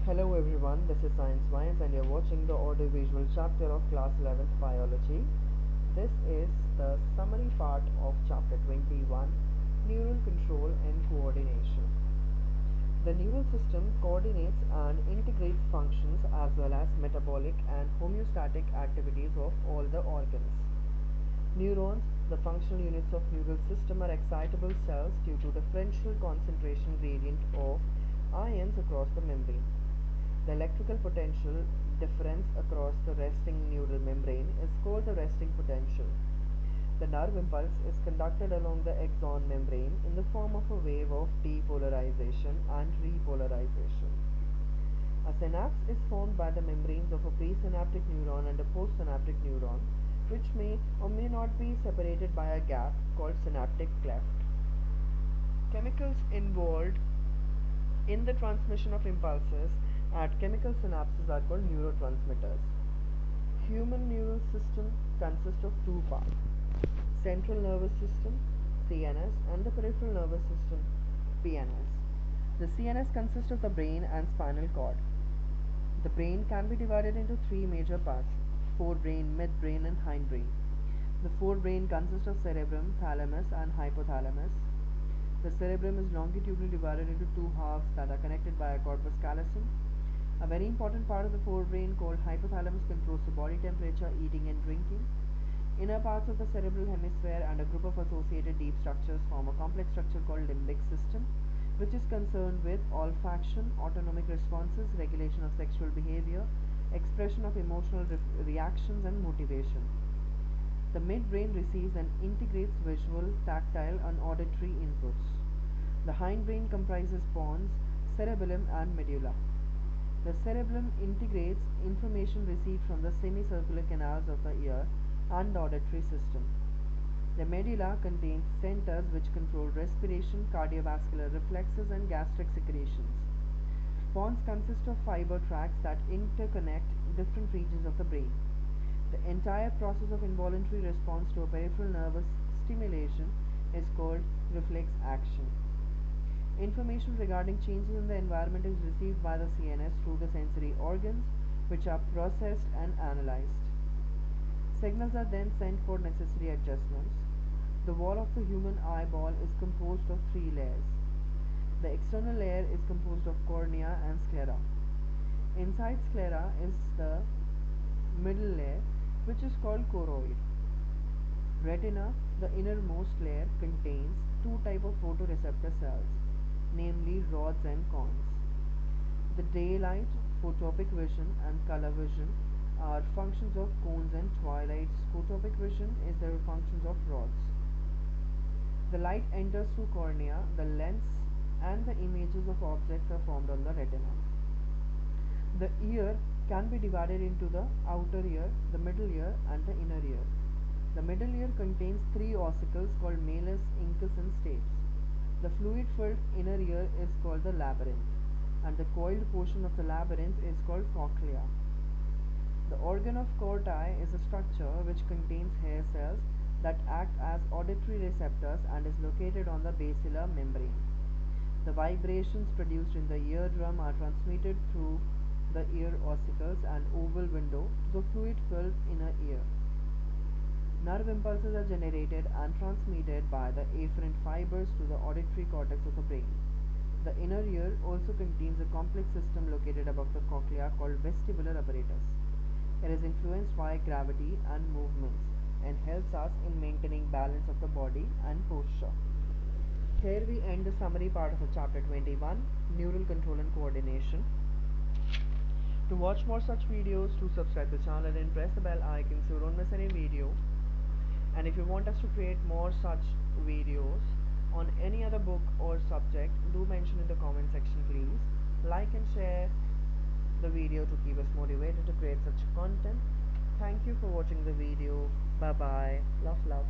Hello everyone, this is Science Minds and you're watching the audiovisual chapter of class 11th biology. This is the summary part of chapter 21, neural control and coordination. The neural system coordinates and integrates functions as well as metabolic and homeostatic activities of all the organs. Neurons, the functional units of neural system, are excitable cells due to differential concentration gradient of ions across the membrane. The electrical potential difference across the resting neural membrane is called the resting potential. The nerve impulse is conducted along the axon membrane in the form of a wave of depolarization and repolarization. A synapse is formed by the membranes of a presynaptic neuron and a postsynaptic neuron, which may or may not be separated by a gap called synaptic cleft. Chemicals involved in the transmission of impulses at chemical synapses are called neurotransmitters. Human neural system consists of two parts: central nervous system (CNS) and the peripheral nervous system (PNS). The CNS consists of the brain and spinal cord. The brain can be divided into three major parts: forebrain, midbrain, and hindbrain. The forebrain consists of cerebrum, thalamus, and hypothalamus. The cerebrum is longitudinally divided into two halves that are connected by a corpus callosum. A very important part of the forebrain called hypothalamus controls the body temperature, eating and drinking. Inner parts of the cerebral hemisphere and a group of associated deep structures form a complex structure called limbic system, which is concerned with olfaction, autonomic responses, regulation of sexual behavior, expression of emotional reactions, and motivation. The midbrain receives and integrates visual, tactile, and auditory inputs. The hindbrain comprises pons, cerebellum, and medulla. The cerebellum integrates information received from the semicircular canals of the ear and the auditory system. The medulla contains centers which control respiration, cardiovascular reflexes, and gastric secretions. Pons consist of fiber tracts that interconnect different regions of the brain. The entire process of involuntary response to a peripheral nervous stimulation is called reflex action. Information regarding changes in the environment is received by the CNS through the sensory organs, which are processed and analyzed. Signals are then sent for necessary adjustments. The wall of the human eyeball is composed of three layers. The external layer is composed of cornea and sclera. Inside sclera is the middle layer, which is called choroid. Retina, the innermost layer, contains two types of photoreceptor cells, namely rods and cones. The daylight, photopic vision, and color vision are functions of cones, and twilight, scotopic vision, is the functions of rods. The light enters through cornea, the lens, and the images of objects are formed on the retina. The ear can be divided into the outer ear, the middle ear, and the inner ear. The middle ear contains three ossicles called malleus, incus, and stapes. The fluid-filled inner ear is called the labyrinth, and the coiled portion of the labyrinth is called cochlea. The organ of Corti is a structure which contains hair cells that act as auditory receptors and is located on the basilar membrane. The vibrations produced in the eardrum are transmitted through the ear ossicles and oval window to the fluid-filled inner ear. Nerve impulses are generated and transmitted by the afferent fibers to the auditory cortex of the brain. The inner ear also contains a complex system located above the cochlea called vestibular apparatus. It is influenced by gravity and movements and helps us in maintaining balance of the body and posture. Here we end the summary part of the chapter 21, Neural Control and Coordination. To watch more such videos, do subscribe the channel and press the bell icon so you don't miss any video. And if you want us to create more such videos on any other book or subject, do mention in the comment section please. Like and share the video to keep us motivated to create such content. Thank you for watching the video. Bye bye. Love.